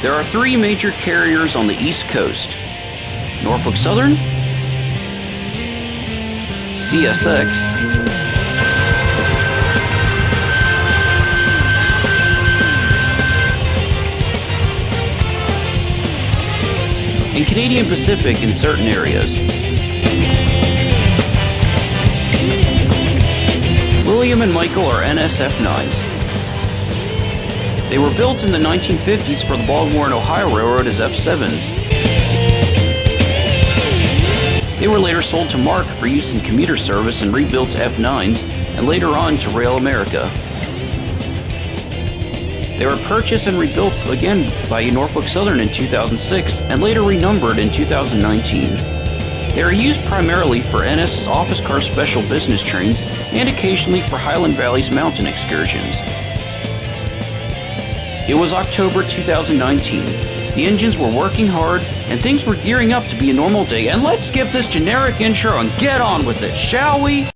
There are three major carriers on the East Coast: Norfolk Southern, CSX, and Canadian Pacific in certain areas. William and Michael are NSF-9s. They were built in the 1950s for the Baltimore and Ohio Railroad as F7s. They were later sold to Mark for use in commuter service and rebuilt to F9s, and later on to Rail America. They were purchased and rebuilt again by Norfolk Southern in 2006 and later renumbered in 2019. They are used primarily for NS's office car special business trains and occasionally for Highland Valley's mountain excursions. It was October 2019. The engines were working hard and things were gearing up to be a normal day, and let's skip this generic intro and get on with it, shall we?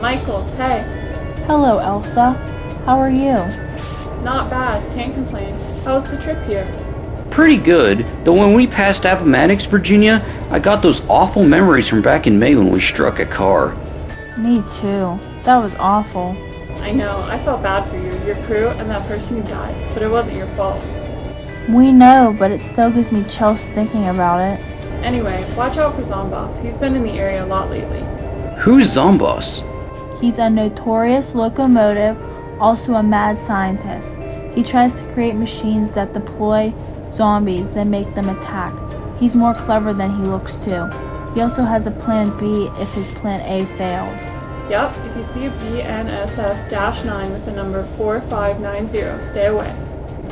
Michael, hey. Hello, Elsa. How are you? Not bad, can't complain. How was the trip here? Pretty good, though when we passed Appomattox, Virginia, I got those awful memories from back in May when we struck a car. Me too. That was awful. I know, I felt bad for you, your crew, and that person who died, but it wasn't your fault. We know, but it still gives me chills thinking about it. Anyway, watch out for Zomboss. He's been in the area a lot lately. Who's Zomboss? He's a notorious locomotive, also a mad scientist. He tries to create machines that deploy zombies, then make them attack. He's more clever than he looks too. He also has a plan B if his plan A fails. Yup, if you see a BNSF-9 with the number 4590, stay away.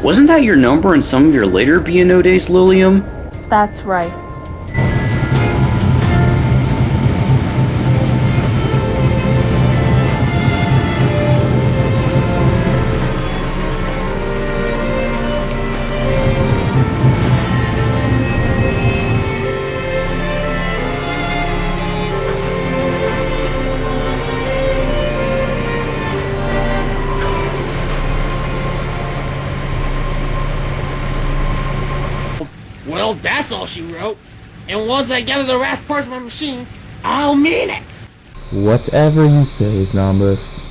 Wasn't that your number in some of your later B&O days, Lilim? That's right. Well, that's all she wrote. And once I get to the last parts of my machine, I'll mean it. Whatever you say, Zomboss.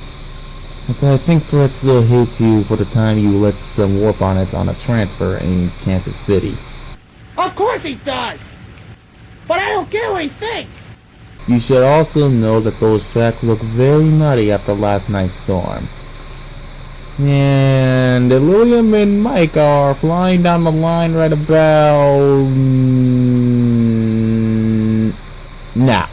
Okay, I think Fred still hates you for the time you let some warp bonnets on a transfer in Kansas City. Of course he does! But I don't care what he thinks! You should also know that those tracks look very muddy after last night's storm. And Lilim and Mike are flying down the line right about... now.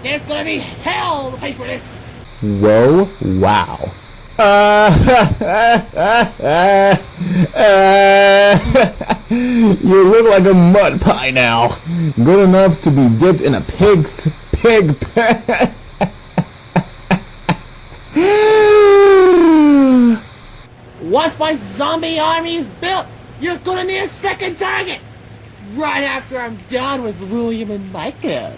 There's gonna be hell to pay for this! Whoa, wow. You look like a mud pie now. Good enough to be dipped in a pig's pig. Once my zombie army is built, you're gonna need a second target! Right after I'm done with William and Michael.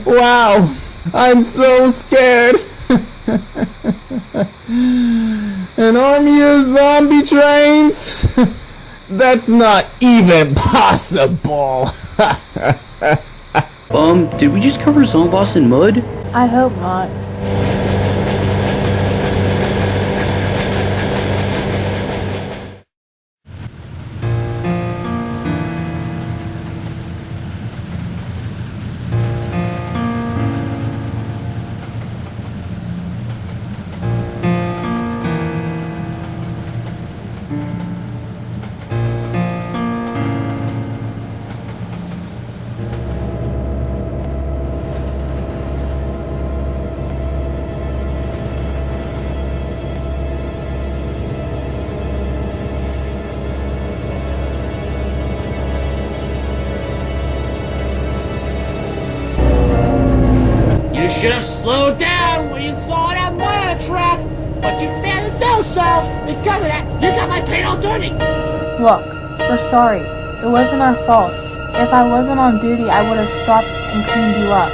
Wow, I'm so scared. An army of zombie trains? That's not even possible. Did we just cover Zomboss in mud? I hope not. You should have slowed down when you saw that miner tracks, but you failed to do so. Because of that, you got my paint all dirty. Look, we're sorry. It wasn't our fault. If I wasn't on duty, I would have stopped and cleaned you up.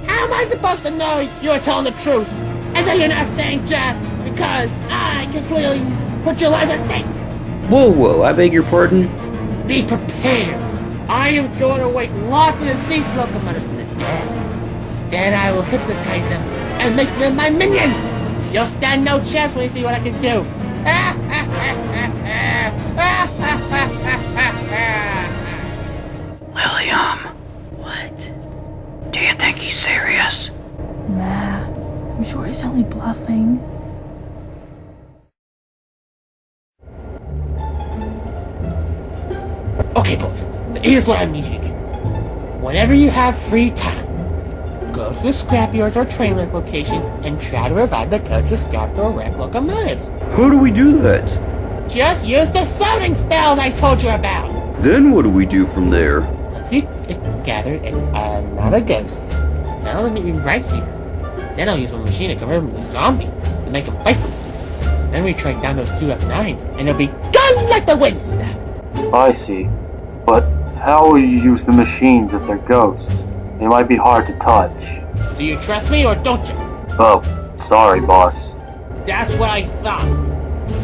How am I supposed to know you're telling the truth? And that you're not saying just because I can clearly put your lives at stake? Whoa, I beg your pardon? Be prepared. I am going to wake lots of deceased locomotives from the dead. Then I will hypnotize them and make them my minions. You'll stand no chance when you see what I can do. Lilim. What? Do you think he's serious? Nah, I'm sure he's only bluffing. Okay, boys. Here's what I need you to do. Whenever you have free time, go to the scrapyards or train wreck locations and try to revive the coaches scrapped or wrecked locomotives. How do we do that? Just use the summoning spells I told you about. Then what do we do from there? Once you gather another ghosts, tell them to be right here. Then I'll use my machine to convert them to zombies to make them fight for me. Then we track down those two F9s and they'll be gone like the wind. I see. But how will you use the machines if they're ghosts? They might be hard to touch. Do you trust me or don't you? Oh, sorry, boss. That's what I thought.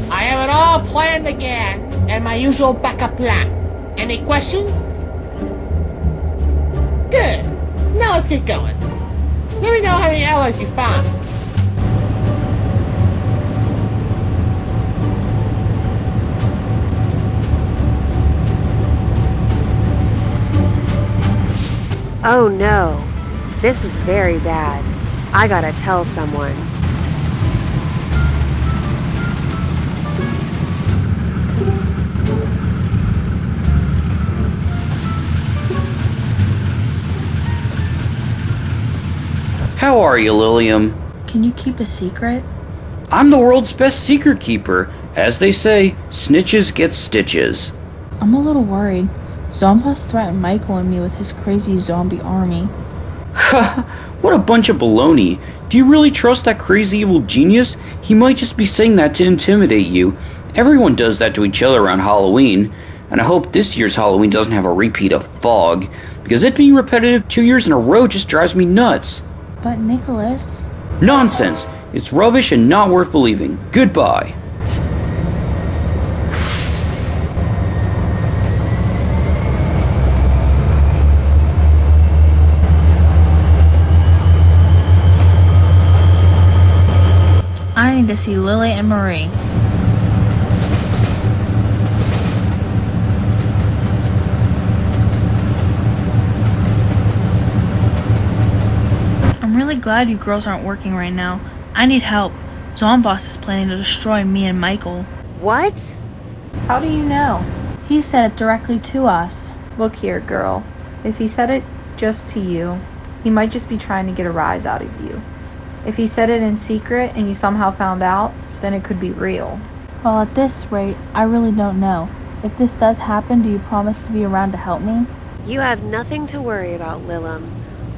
I have it all planned again, and my usual backup plan. Any questions? Good. Now let's get going. Let me know how many allies you found. Oh no, this is very bad. I gotta tell someone. How are you, Lilim? Can you keep a secret? I'm the world's best secret keeper. As they say, snitches get stitches. I'm a little worried. Zomboss threatened Michael and me with his crazy zombie army. What a bunch of baloney. Do you really trust that crazy evil genius? He might just be saying that to intimidate you. Everyone does that to each other around Halloween. And I hope this year's Halloween doesn't have a repeat of fog, because it being repetitive 2 years in a row just drives me nuts. But Nicholas... Nonsense! It's rubbish and not worth believing. Goodbye. I need to see Lily and Marie. I'm really glad you girls aren't working right now. I need help. Zomboss is planning to destroy me and Michael. What? How do you know? He said it directly to us. Look here, girl. If he said it just to you, he might just be trying to get a rise out of you. If he said it in secret and you somehow found out, then it could be real. Well, at this rate, I really don't know. If this does happen, do you promise to be around to help me? You have nothing to worry about, Lilim.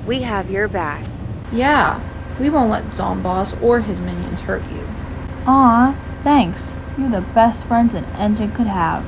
We have your back. Yeah, we won't let Zomboss or his minions hurt you. Aw, thanks. You're the best friends an engine could have.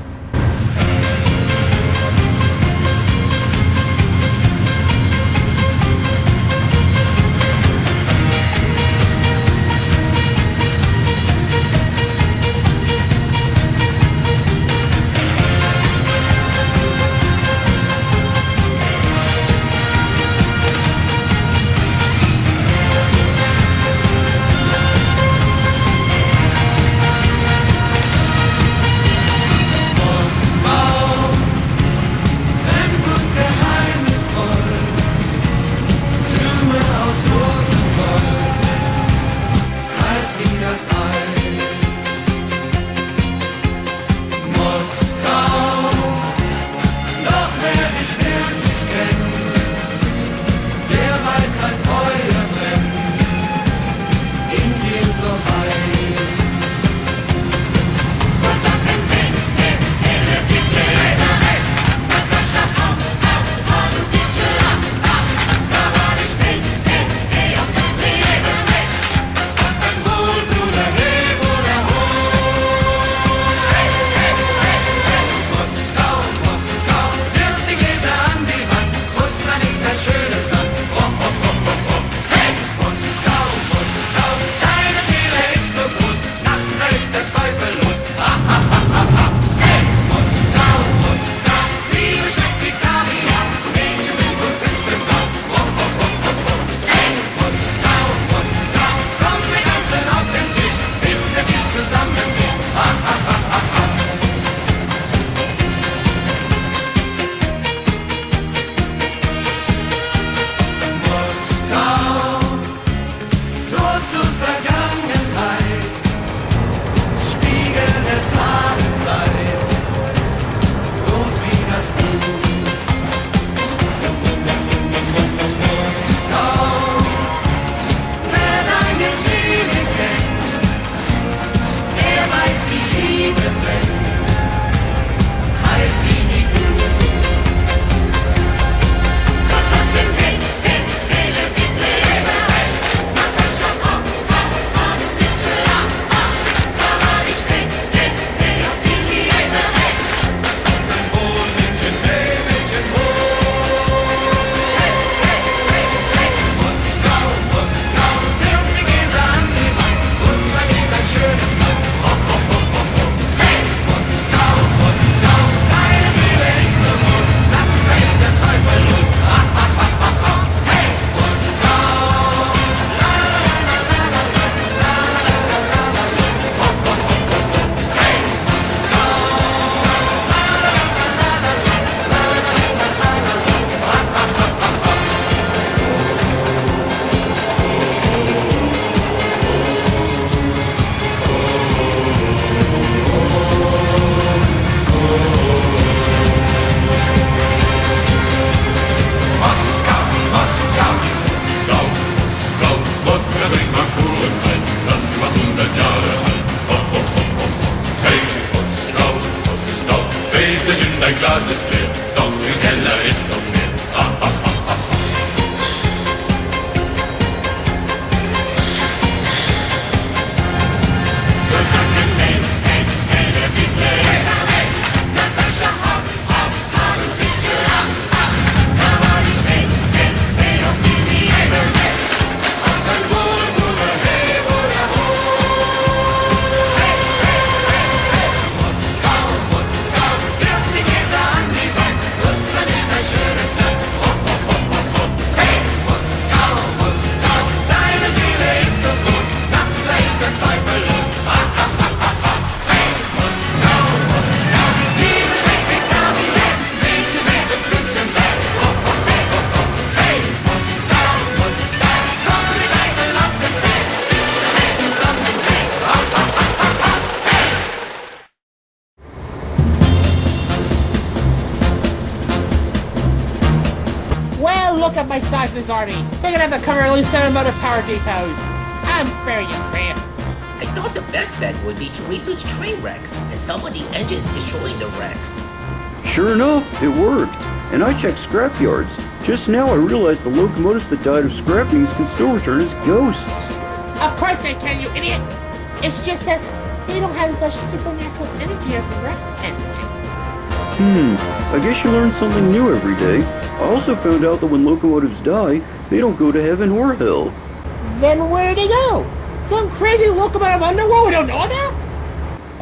dein Glas ist leer, doch im Keller ist noch mehr. Ah, ah, ah, ah. look at my size of this army. We're gonna have to cover at least 7 motor power depots. I'm very impressed. I thought the best bet would be to research train wrecks and some of the engines destroying the wrecks. Sure enough, it worked. And I checked scrapyards. Just now I realized the locomotives that died of scrappings can still return as ghosts. Of course they can, you idiot. It's just that they don't have as much supernatural energy as wreck engines. I guess you learn something new every day. I also found out that when locomotives die, they don't go to heaven or hell. Then where do they go? Some crazy locomotive underworld we don't know about?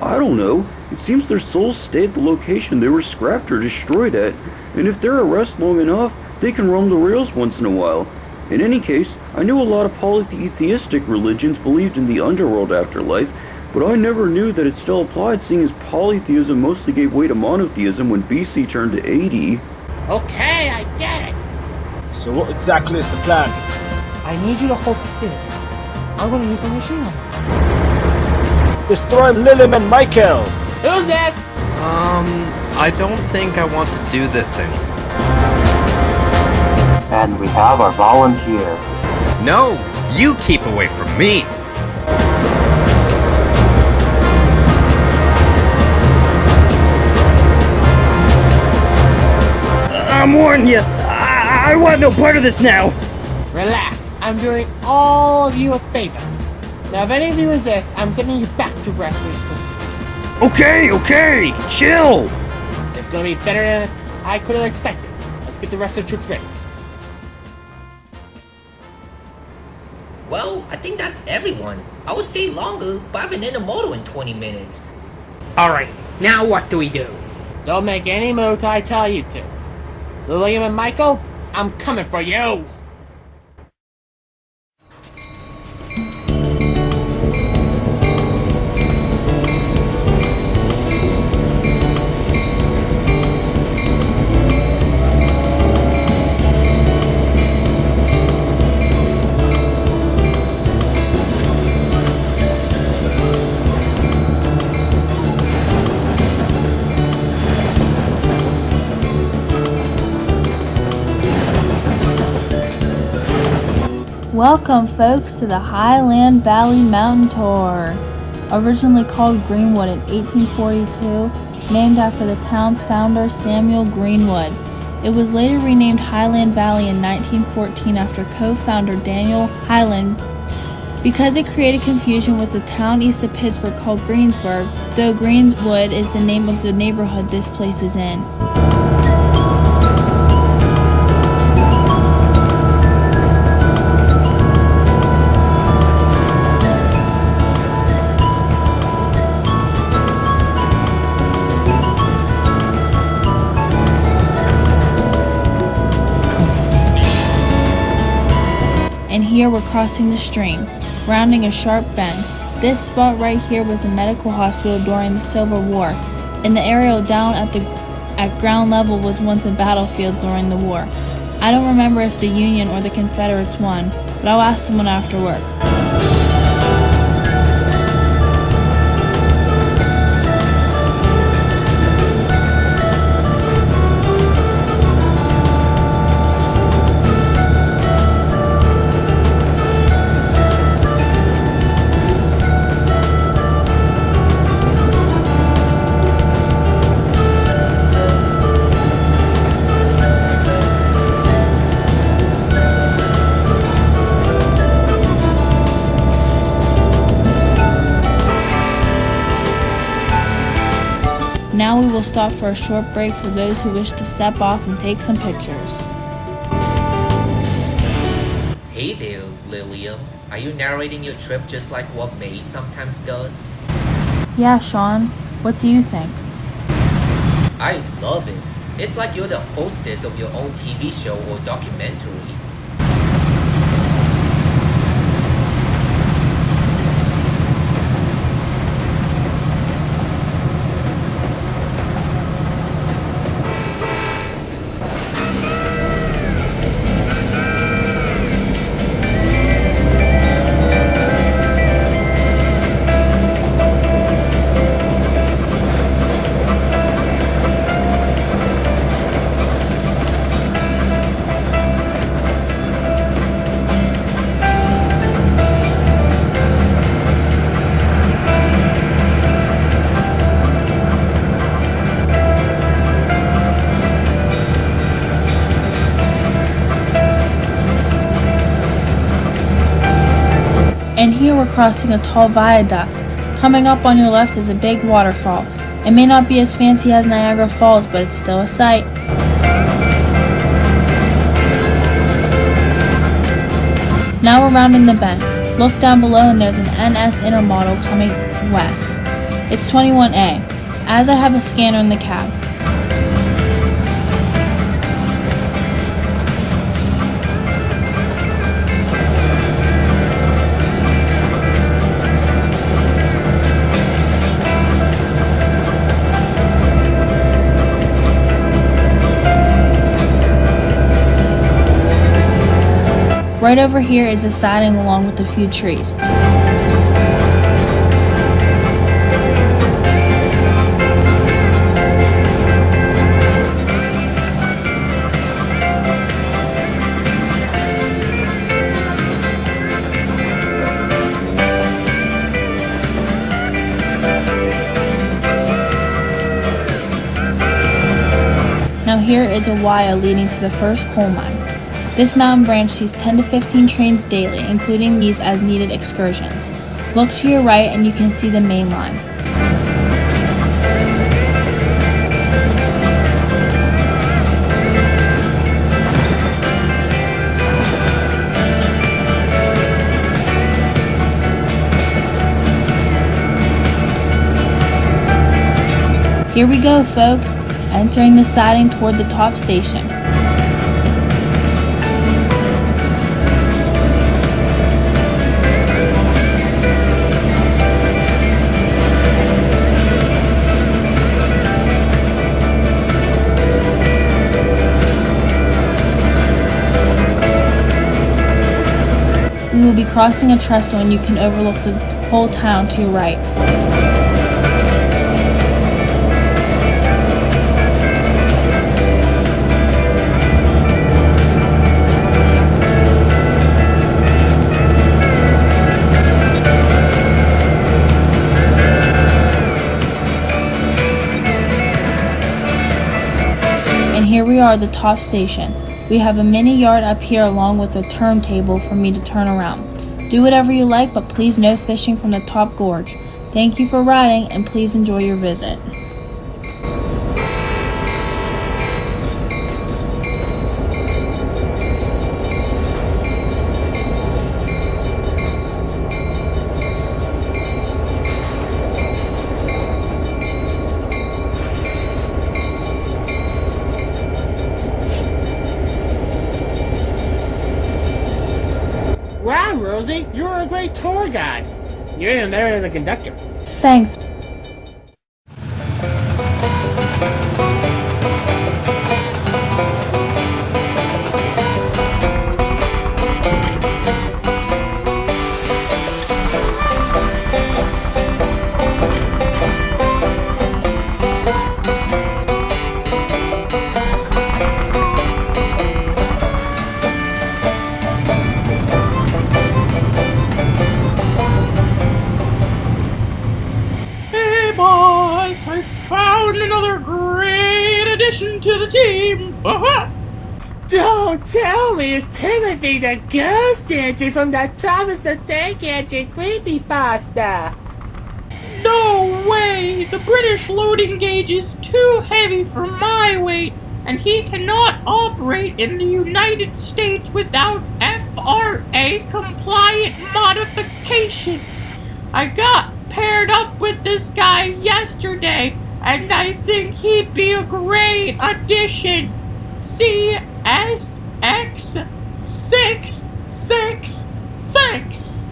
I don't know. It seems their souls stay at the location they were scrapped or destroyed at, and if they're at rest long enough, they can roam the rails once in a while. In any case, I knew a lot of polytheistic religions believed in the underworld afterlife, but I never knew that it still applied, seeing as polytheism mostly gave way to monotheism when BC turned to 80. Okay, I get it. So what exactly is the plan? I need you to hold still. I'm gonna use my machine on them. Destroy Lilim and Michael! Who's next? I don't think I want to do this anymore. And we have our volunteer. No, you keep away from me. I'm warning you. I want no part of this now. Relax. I'm doing all of you a favor. Now, if any of you resist, I'm sending you back to rest where you're supposed to be. Okay, chill. It's gonna be better than I could have expected. Let's get the rest of the troops ready. Well, I think that's everyone. I would stay longer, but I haven't in a motor in 20 minutes. Alright, now what do we do? Don't make any move till I tell you to. Lilim and Michael, I'm coming for you! Welcome, folks, to the Highland Valley Mountain Tour. Originally called Greenwood in 1842, named after the town's founder, Samuel Greenwood. It was later renamed Highland Valley in 1914 after co-founder Daniel Highland because it created confusion with the town east of Pittsburgh called Greensburg, though Greenwood is the name of the neighborhood this place is in. And here we're crossing the stream, rounding a sharp bend. This spot right here was a medical hospital during the Civil War, and the area down at ground level was once a battlefield during the war. I don't remember if the Union or the Confederates won, but I'll ask someone after work. Now we will stop for a short break for those who wish to step off and take some pictures. Hey there, Lilim. Are you narrating your trip just like what May sometimes does? Yeah, Sean. What do you think? I love it. It's like you're the hostess of your own TV show or documentary. crossing a tall viaduct. Coming up on your left is a big waterfall. It may not be as fancy as Niagara Falls, but it's still a sight. Now we're rounding the bend. Look down below and there's an NS Intermodal coming west. It's 21A, as I have a scanner in the cab. Right over here is a siding along with a few trees. Now here is a wire leading to the first coal mine. This mountain branch sees 10 to 15 trains daily, including these as needed excursions. Look to your right and you can see the main line. Here we go, folks, entering the siding toward the top station. We will be crossing a trestle and you can overlook the whole town to your right. And here we are at the top station. We have a mini yard up here along with a turntable for me to turn around. Do whatever you like, but please no fishing from the top gorge. Thank you for riding and please enjoy your visit. Wow, Rosie, you're a great tour guide. You're even better than the conductor. Thanks. To the team! Don't tell me it's Timothy the Ghost Engine from the Thomas the Tank Engine creepypasta! No way! The British loading gauge is too heavy for my weight, and he cannot operate in the United States without FRA compliant modifications. I got paired up with this guy yesterday, and I think he'd be a great addition. CSX666.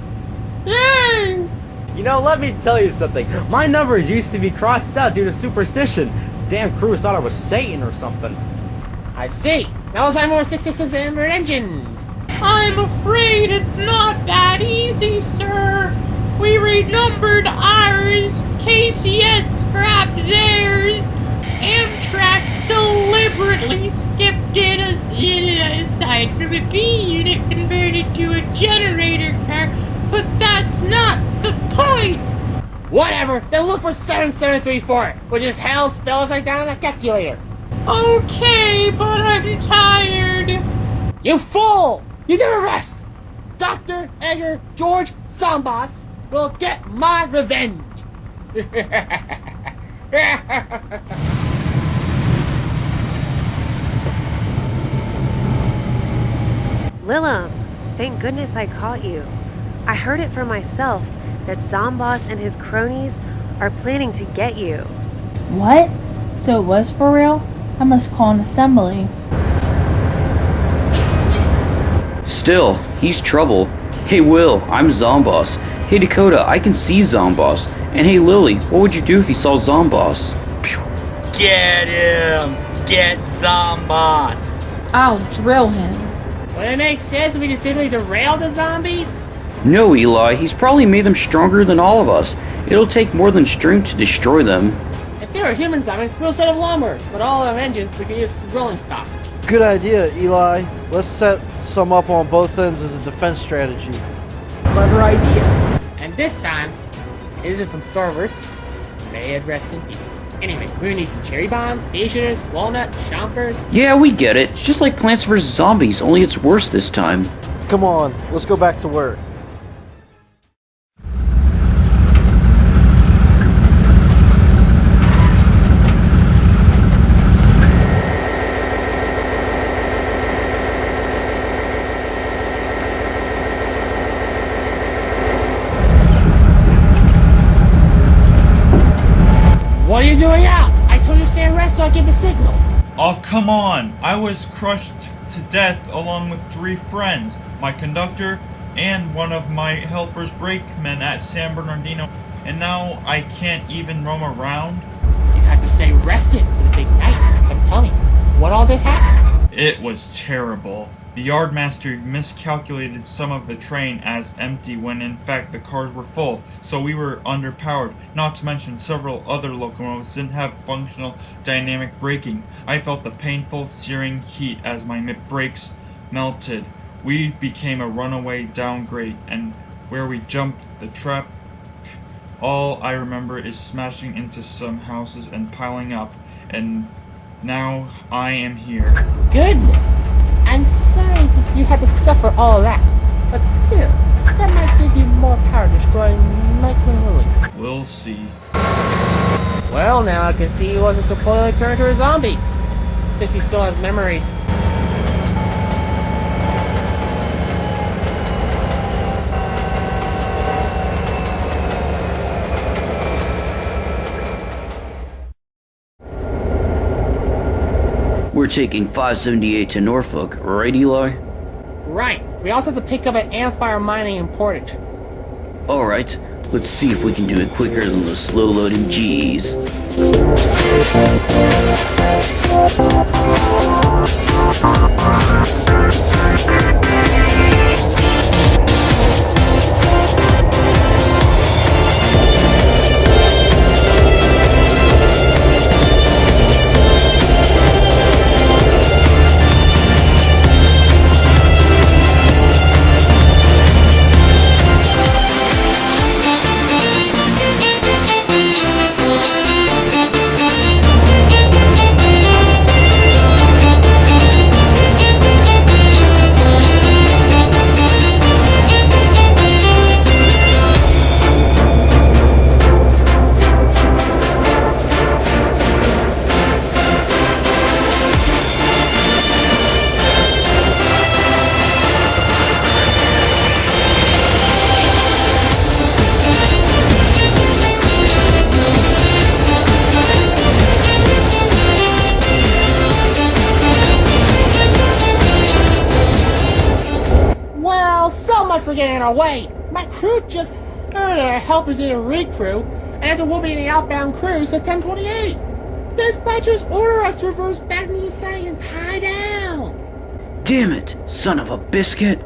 Yay! You know, let me tell you something. My numbers used to be crossed out due to superstition. Damn crews thought I was Satan or something. I see. Now let's have more 666 Ember engines. I'm afraid it's not that easy, sir. We renumbered ours, KCS scrapped theirs, Amtrak deliberately skipped it aside from a B unit converted to a generator car, but that's not the point! Whatever, then look for 7734, which is hell spells right down on the calculator. Okay, but I'm tired. You fool! You never rest! Dr. Edgar George Zomboss, will get my revenge. Lilim, thank goodness I caught you. I heard it for myself that Zomboss and his cronies are planning to get you. What? So it was for real? I must call an assembly. Still, he's trouble. Hey Will, I'm Zomboss. Hey Dakota, I can see Zomboss. And hey Lily, what would you do if you saw Zomboss? Get him! Get Zomboss! I'll drill him. Would it make sense if we just simply derail the zombies? No, Eli, he's probably made them stronger than all of us. It'll take more than strength to destroy them. If they were human zombies, we'll set up lumber. With all our engines, we can use rolling stock. Good idea, Eli. Let's set some up on both ends as a defense strategy. Clever idea. And this time, it isn't from Starburst. May it rest in peace. Anyway, we're gonna need some cherry bombs, pea shooters, walnut, chompers. Yeah, we get it. It's just like Plants vs. Zombies, only it's worse this time. Come on, let's go back to work. What are you doing out? I told you to stand rest so I give the signal. Oh, come on. I was crushed to death along with 3 friends, my conductor and one of my helper's brakemen at San Bernardino, and now I can't even roam around. You have to stay rested for the big night. But tell me, what all did happen? It was terrible. The yardmaster miscalculated some of the train as empty when in fact the cars were full, so we were underpowered, not to mention several other locomotives didn't have functional dynamic braking. I felt the painful, searing heat as my brakes melted. We became a runaway downgrade, and where we jumped the trap, all I remember is smashing into some houses and piling up, and now I am here. Goodness! I'm sorry you had to suffer all that, but still, that might give you more power to destroy Macleod and Lily. We'll see. Well, now I can see he wasn't completely turned into a zombie, since he still has memories. We're taking 578 to Norfolk, right Eli? Right. We also have to pick up at Amphire Mining in Portage. Alright, let's see if we can do it quicker than the slow-loading G's. For getting in our way. My crew just heard our helpers in a recrew, and after we'll be in the outbound cruise to 1028. Dispatchers order us to reverse back to the site and tie down. Damn it, son of a biscuit.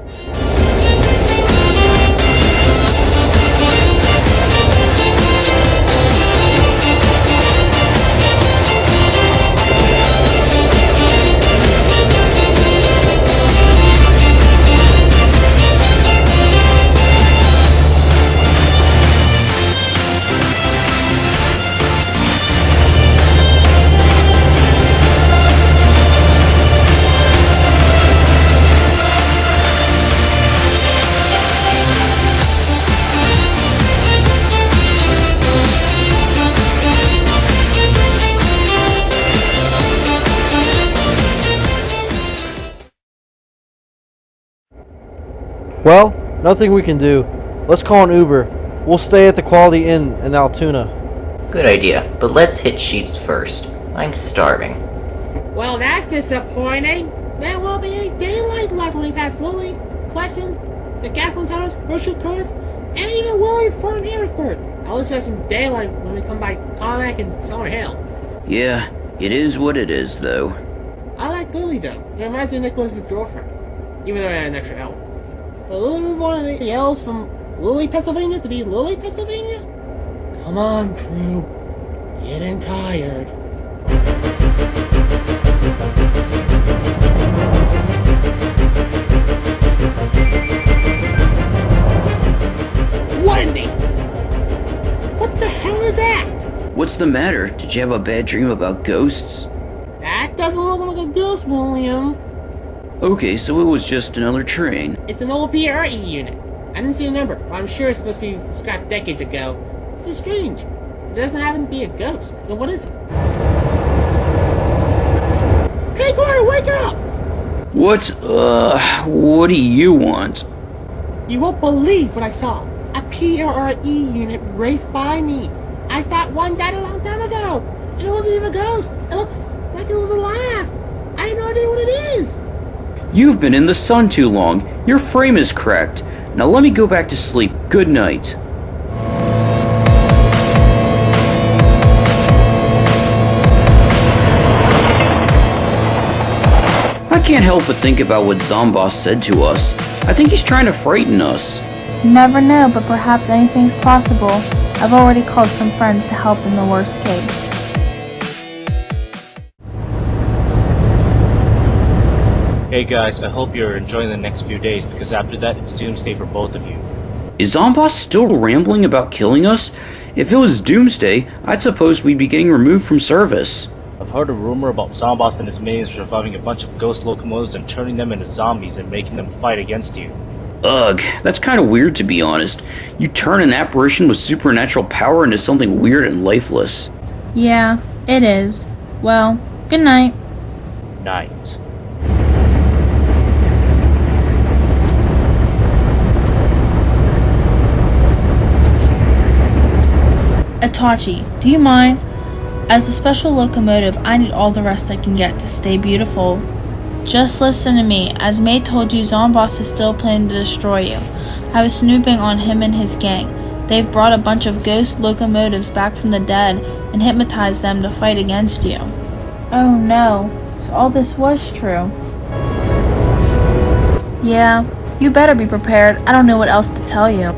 Well, nothing we can do. Let's call an Uber. We'll stay at the Quality Inn in Altoona. Good idea, but let's hit Sheets first. I'm starving. Well, that's disappointing. There won't be any daylight left when we pass Lily, Crescent, the Gatlin Towers, Worship Curve, and even Williamsport and Harrisburg. At least have some daylight when we come by Connacht and Summer Hill. Yeah, it is what it is, though. I like Lily, though. It reminds me of Nicholas's girlfriend, even though I had an extra L. But Lily moved on to the L's from Lily, Pennsylvania to be Lily, Pennsylvania? Come on, crew. Getting tired. What in the... What the hell is that? What's the matter? Did you have a bad dream about ghosts? That doesn't look like a ghost, William. Okay, so it was just another train. It's an old PRE unit. I didn't see a number, but I'm sure it's supposed to be scrapped decades ago. This is strange. It doesn't happen to be a ghost. Then what is it? Hey, Gordon, wake up! What do you want? You won't believe what I saw. A PRE unit raced by me. I thought one died a long time ago. And it wasn't even a ghost. It looks like it was alive. I have no idea what it is. You've been in the sun too long. Your frame is cracked. Now let me go back to sleep. Good night. I can't help but think about what Zomboss said to us. I think he's trying to frighten us. You never know, but perhaps anything's possible. I've already called some friends to help in the worst case. Hey guys, I hope you're enjoying the next few days, because after that it's doomsday for both of you. Is Zomboss still rambling about killing us? If it was doomsday, I'd suppose we'd be getting removed from service. I've heard a rumor about Zomboss and his minions reviving a bunch of ghost locomotives and turning them into zombies and making them fight against you. Ugh, that's kinda weird to be honest. You turn an apparition with supernatural power into something weird and lifeless. Yeah, it is. Well, good night. Night. Itachi, do you mind? As a special locomotive, I need all the rest I can get to stay beautiful. Just listen to me. As May told you, Zomboss is still planning to destroy you. I was snooping on him and his gang. They've brought a bunch of ghost locomotives back from the dead and hypnotized them to fight against you. Oh no, so all this was true. Yeah, you better be prepared. I don't know what else to tell you.